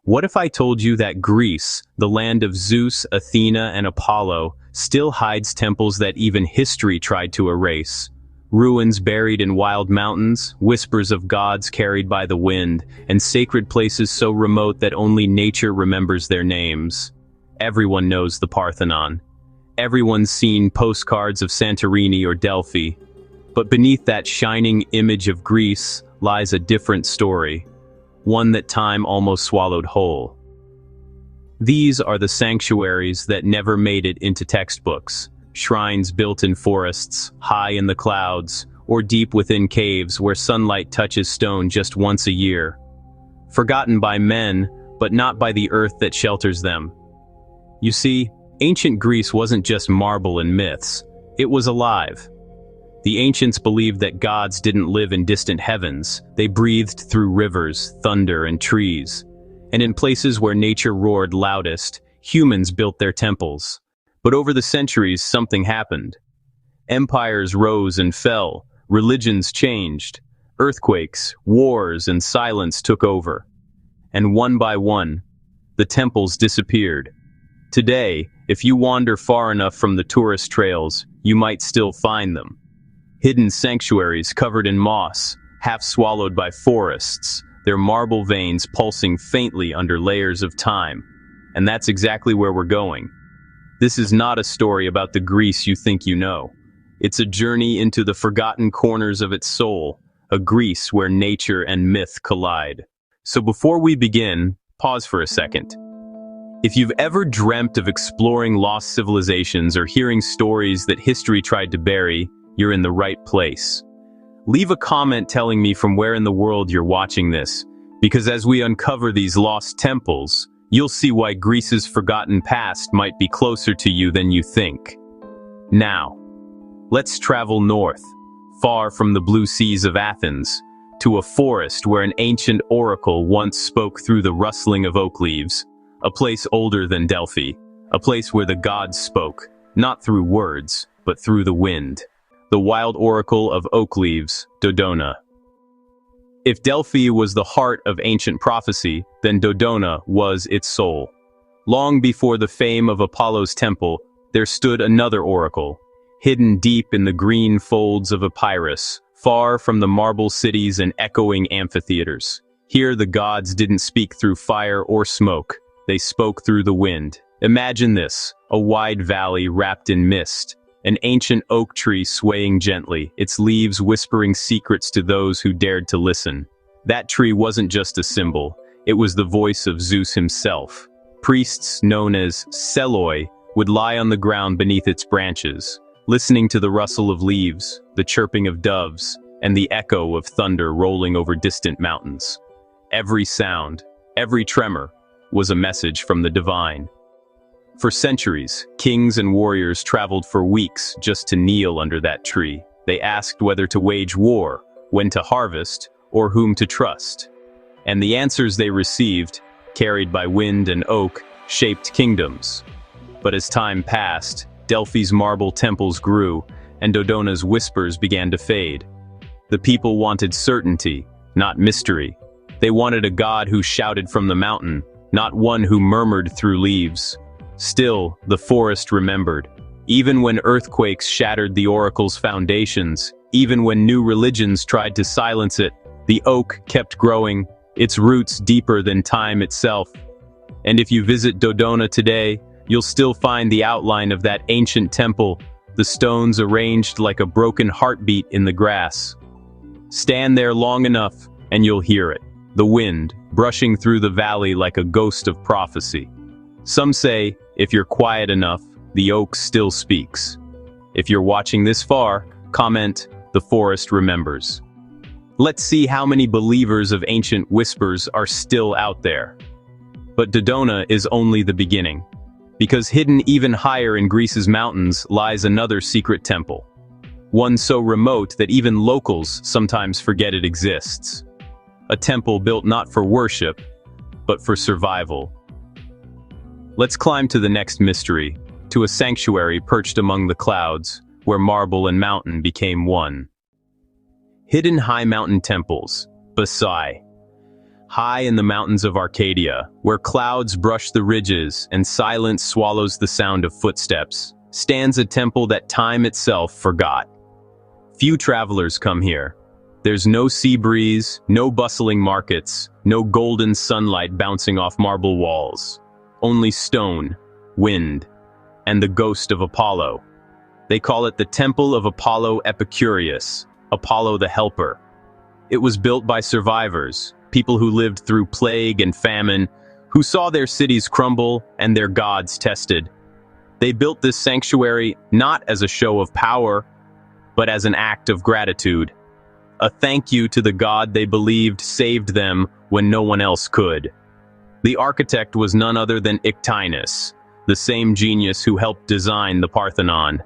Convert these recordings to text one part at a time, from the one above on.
What if I told you that Greece, the land of Zeus, Athena, and Apollo, still hides temples that even history tried to erase? Ruins buried in wild mountains, whispers of gods carried by the wind, and sacred places so remote that only nature remembers their names. Everyone knows the Parthenon. Everyone's seen postcards of Santorini or Delphi. But beneath that shining image of Greece lies a different story. One that time almost swallowed whole. These are the sanctuaries that never made it into textbooks, shrines built in forests, high in the clouds, or deep within caves where sunlight touches stone just once a year. Forgotten by men, but not by the earth that shelters them. You see, ancient Greece wasn't just marble and myths, it was alive. The ancients believed that gods didn't live in distant heavens. They breathed through rivers, thunder, and trees. And in places where nature roared loudest, humans built their temples. But over the centuries, something happened. Empires rose and fell, religions changed, earthquakes, wars, and silence took over. And one by one, the temples disappeared. Today, if you wander far enough from the tourist trails, you might still find them. Hidden sanctuaries covered in moss, half swallowed by forests, their marble veins pulsing faintly under layers of time. And that's exactly where we're going. This is not a story about the Greece you think you know. It's a journey into the forgotten corners of its soul, a Greece where nature and myth collide. So before we begin, pause for a second. If you've ever dreamt of exploring lost civilizations or hearing stories that history tried to bury, you're in the right place. Leave a comment telling me from where in the world you're watching this, because as we uncover these lost temples, you'll see why Greece's forgotten past might be closer to you than you think. Now, let's travel north, far from the blue seas of Athens, to a forest where an ancient oracle once spoke through the rustling of oak leaves, a place older than Delphi, a place where the gods spoke, not through words, but through the wind. The wild oracle of oak leaves, Dodona. If Delphi was the heart of ancient prophecy, then Dodona was its soul. Long before the fame of Apollo's temple, there stood another oracle, hidden deep in the green folds of Epirus, far from the marble cities and echoing amphitheaters. Here the gods didn't speak through fire or smoke, they spoke through the wind. Imagine this, a wide valley wrapped in mist. An ancient oak tree swaying gently, its leaves whispering secrets to those who dared to listen. That tree wasn't just a symbol, it was the voice of Zeus himself. Priests known as Seloi would lie on the ground beneath its branches, listening to the rustle of leaves, the chirping of doves, and the echo of thunder rolling over distant mountains. Every sound, every tremor, was a message from the divine. For centuries, kings and warriors traveled for weeks just to kneel under that tree. They asked whether to wage war, when to harvest, or whom to trust. And the answers they received, carried by wind and oak, shaped kingdoms. But as time passed, Delphi's marble temples grew, and Dodona's whispers began to fade. The people wanted certainty, not mystery. They wanted a god who shouted from the mountain, not one who murmured through leaves. Still, the forest remembered. Even when earthquakes shattered the oracle's foundations, even when new religions tried to silence it, the oak kept growing, its roots deeper than time itself. And if you visit Dodona today, you'll still find the outline of that ancient temple, the stones arranged like a broken heartbeat in the grass. Stand there long enough, and you'll hear it, the wind brushing through the valley like a ghost of prophecy. Some say, if you're quiet enough, the oak still speaks. If you're watching this far, comment, "The forest remembers." Let's see how many believers of ancient whispers are still out there. But Dodona is only the beginning. Because hidden even higher in Greece's mountains lies another secret temple. One so remote that even locals sometimes forget it exists. A temple built not for worship, but for survival. Let's climb to the next mystery, to a sanctuary perched among the clouds, where marble and mountain became one. Hidden high mountain temples, Basai. High in the mountains of Arcadia, where clouds brush the ridges and silence swallows the sound of footsteps, stands a temple that time itself forgot. Few travelers come here. There's no sea breeze, no bustling markets, no golden sunlight bouncing off marble walls. Only stone, wind, and the ghost of Apollo. They call it the Temple of Apollo Epicurus, Apollo the Helper. It was built by survivors, people who lived through plague and famine, who saw their cities crumble and their gods tested. They built this sanctuary not as a show of power, but as an act of gratitude. A thank you to the god they believed saved them when no one else could. The architect was none other than Ictinus, the same genius who helped design the Parthenon.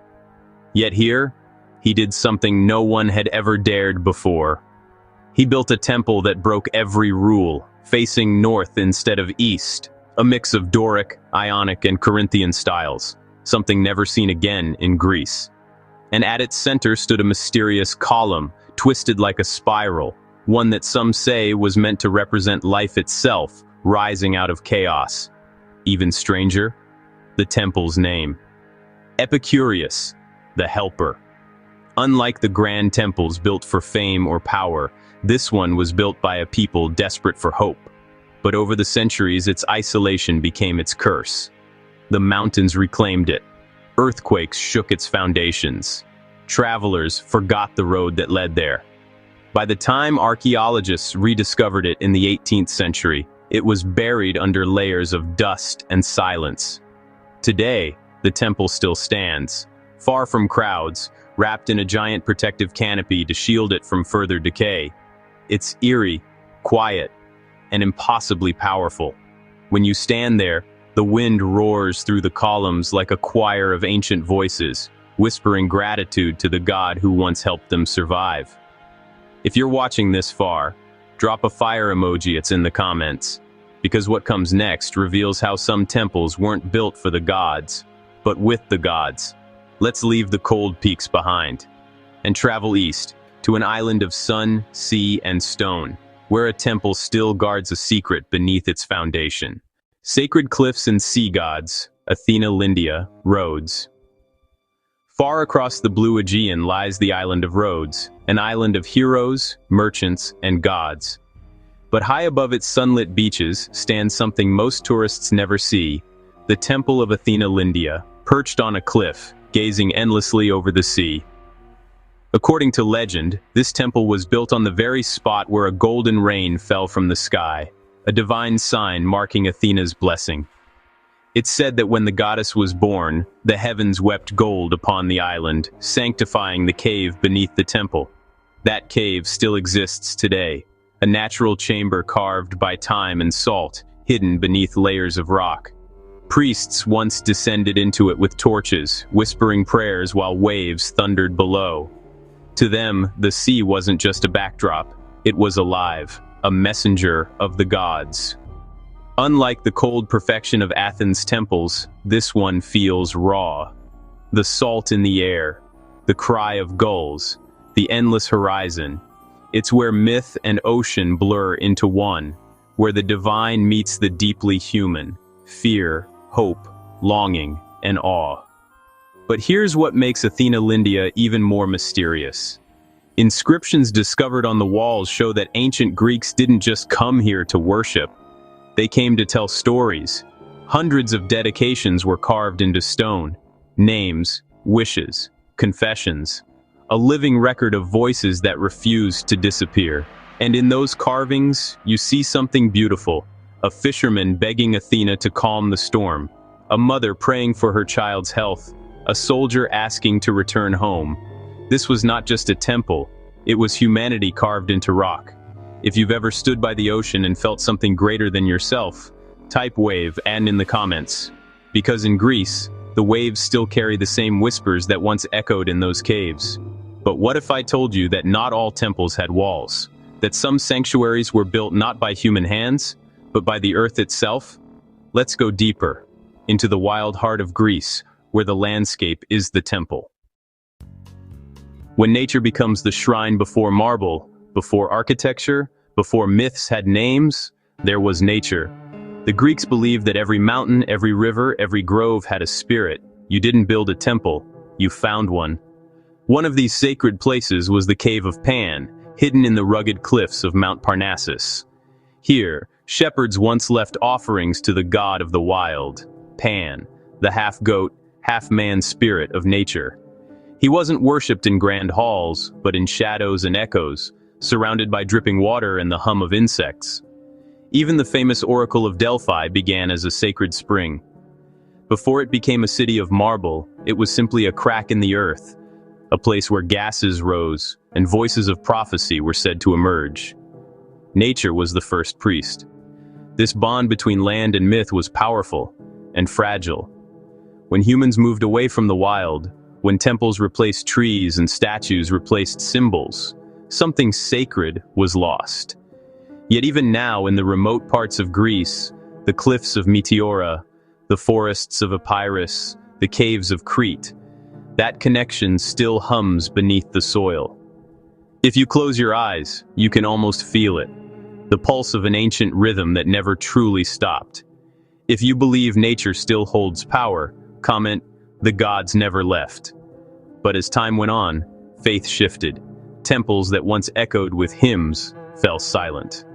Yet here, he did something no one had ever dared before. He built a temple that broke every rule, facing north instead of east, a mix of Doric, Ionic, and Corinthian styles, something never seen again in Greece. And at its center stood a mysterious column, twisted like a spiral, one that some say was meant to represent life itself, rising out of chaos. Even stranger, the temple's name. Epicurus, the Helper. Unlike the grand temples built for fame or power, this one was built by a people desperate for hope. But over the centuries, its isolation became its curse. The mountains reclaimed it. Earthquakes shook its foundations. Travelers forgot the road that led there. By the time archaeologists rediscovered it in the 18th century, it was buried under layers of dust and silence. Today, the temple still stands, far from crowds, wrapped in a giant protective canopy to shield it from further decay. It's eerie, quiet, and impossibly powerful. When you stand there, the wind roars through the columns like a choir of ancient voices, whispering gratitude to the god who once helped them survive. If you're watching this far, drop a fire emoji, it's in the comments, because what comes next reveals how some temples weren't built for the gods, but with the gods. Let's leave the cold peaks behind and travel east to an island of sun, sea, and stone, where a temple still guards a secret beneath its foundation. Sacred cliffs and sea gods, Athena, Lindia, Rhodes. Far across the blue Aegean lies the island of Rhodes, an island of heroes, merchants, and gods. But high above its sunlit beaches stands something most tourists never see, the Temple of Athena Lindia, perched on a cliff, gazing endlessly over the sea. According to legend, this temple was built on the very spot where a golden rain fell from the sky, a divine sign marking Athena's blessing. It's said that when the goddess was born, the heavens wept gold upon the island, sanctifying the cave beneath the temple. That cave still exists today, a natural chamber carved by time and salt, hidden beneath layers of rock. Priests once descended into it with torches, whispering prayers while waves thundered below. To them, the sea wasn't just a backdrop, it was alive, a messenger of the gods. Unlike the cold perfection of Athens' temples, this one feels raw. The salt in the air, the cry of gulls, the endless horizon. It's where myth and ocean blur into one, where the divine meets the deeply human, fear, hope, longing, and awe. But here's what makes Athena Lindia even more mysterious. Inscriptions discovered on the walls show that ancient Greeks didn't just come here to worship. They came to tell stories. Hundreds of dedications were carved into stone. Names, wishes, confessions. A living record of voices that refused to disappear. And in those carvings, you see something beautiful. A fisherman begging Athena to calm the storm. A mother praying for her child's health. A soldier asking to return home. This was not just a temple, it was humanity carved into rock. If you've ever stood by the ocean and felt something greater than yourself, type wave and in the comments. Because in Greece, the waves still carry the same whispers that once echoed in those caves. But what if I told you that not all temples had walls? That some sanctuaries were built not by human hands, but by the earth itself? Let's go deeper, into the wild heart of Greece, where the landscape is the temple. When nature becomes the shrine before marble, before architecture, before myths had names, There was nature. The Greeks believed that every mountain, every river, every grove had a spirit. You didn't build a temple, you found one. One of these sacred places was the Cave of Pan, hidden in the rugged cliffs of Mount Parnassus. Here, shepherds once left offerings to the god of the wild, Pan, the half-goat, half-man spirit of nature. He wasn't worshipped in grand halls, but in shadows and echoes, surrounded by dripping water and the hum of insects. Even the famous Oracle of Delphi began as a sacred spring. Before it became a city of marble, it was simply a crack in the earth, a place where gases rose and voices of prophecy were said to emerge. Nature was the first priest. This bond between land and myth was powerful and fragile. When humans moved away from the wild, when temples replaced trees and statues replaced symbols, something sacred was lost. Yet even now, in the remote parts of Greece, the cliffs of Meteora, the forests of Epirus, the caves of Crete, that connection still hums beneath the soil. If you close your eyes, you can almost feel it, the pulse of an ancient rhythm that never truly stopped. If you believe nature still holds power, comment, "The gods never left." But as time went on, faith shifted. Temples that once echoed with hymns fell silent.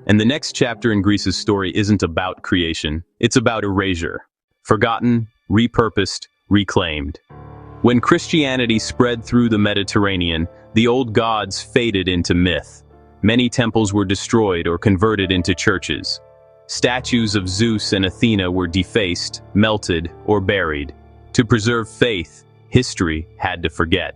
And the next chapter in Greece's story isn't about creation, it's about erasure. Forgotten, repurposed, reclaimed. When Christianity spread through the Mediterranean, the old gods faded into myth. Many temples were destroyed or converted into churches. Statues of Zeus and Athena were defaced, melted, or buried. To preserve faith, history had to forget.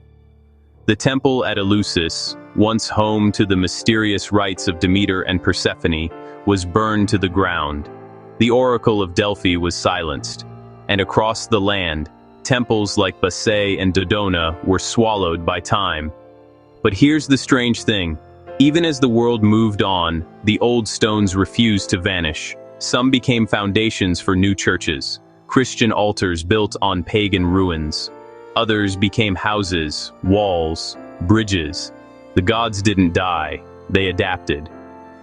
The temple at Eleusis, once home to the mysterious rites of Demeter and Persephone, was burned to the ground. The Oracle of Delphi was silenced, and across the land, temples like Bassae and Dodona were swallowed by time. But here's the strange thing. Even as the world moved on, the old stones refused to vanish. Some became foundations for new churches, Christian altars built on pagan ruins. Others became houses, walls, bridges. The gods didn't die, they adapted.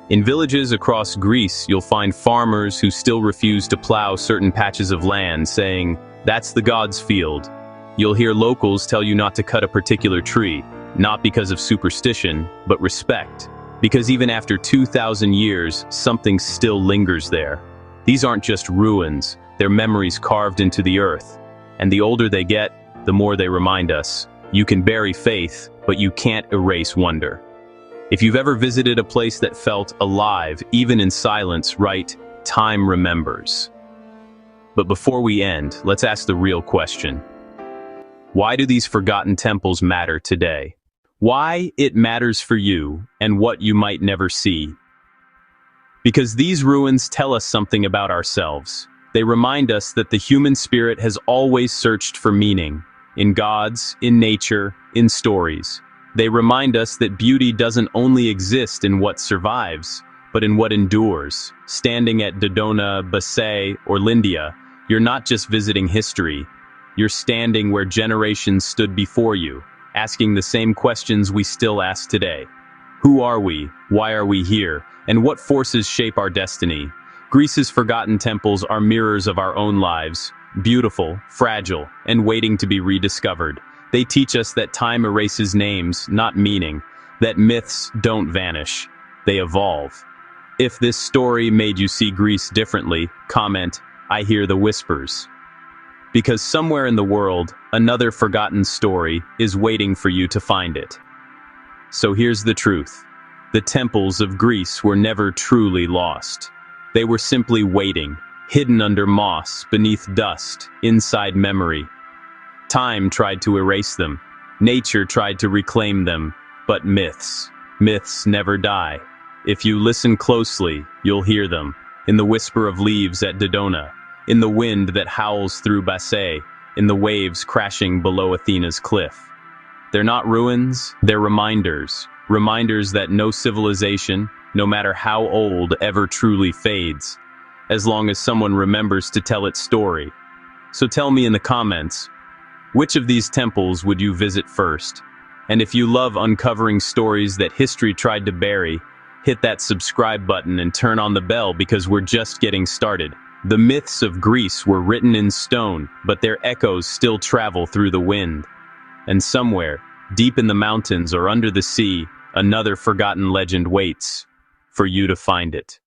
In villages across Greece, you'll find farmers who still refuse to plow certain patches of land, saying, "That's the god's field." You'll hear locals tell you not to cut a particular tree, not because of superstition, but respect. Because even after 2,000 years, something still lingers there. These aren't just ruins, they're memories carved into the earth. And the older they get, the more they remind us, you can bury faith, but you can't erase wonder. If you've ever visited a place that felt alive, even in silence, write, "Time remembers." But before we end, let's ask the real question. Why do these forgotten temples matter today? Why it matters for you, and what you might never see. Because these ruins tell us something about ourselves. They remind us that the human spirit has always searched for meaning. In gods, in nature, in stories. They remind us that beauty doesn't only exist in what survives, but in what endures. Standing at Dodona, Bassae, or Lindia, you're not just visiting history. You're standing where generations stood before you, asking the same questions we still ask today. Who are we? Why are we here? And what forces shape our destiny? Greece's forgotten temples are mirrors of our own lives. Beautiful, fragile, and waiting to be rediscovered. They teach us that time erases names, not meaning, that myths don't vanish, they evolve. If this story made you see Greece differently, comment, "I hear the whispers." Because somewhere in the world, another forgotten story is waiting for you to find it. So here's the truth. The temples of Greece were never truly lost. They were simply waiting. Hidden under moss, beneath dust, inside memory. Time tried to erase them. Nature tried to reclaim them. But myths never die. If you listen closely, you'll hear them. In the whisper of leaves at Dodona. In the wind that howls through Bassae. In the waves crashing below Athena's cliff. They're not ruins, they're reminders. Reminders that no civilization, no matter how old, ever truly fades. As long as someone remembers to tell its story. So tell me in the comments, which of these temples would you visit first? And if you love uncovering stories that history tried to bury, hit that subscribe button and turn on the bell because we're just getting started. The myths of Greece were written in stone, but their echoes still travel through the wind. And somewhere, deep in the mountains or under the sea, another forgotten legend waits for you to find it.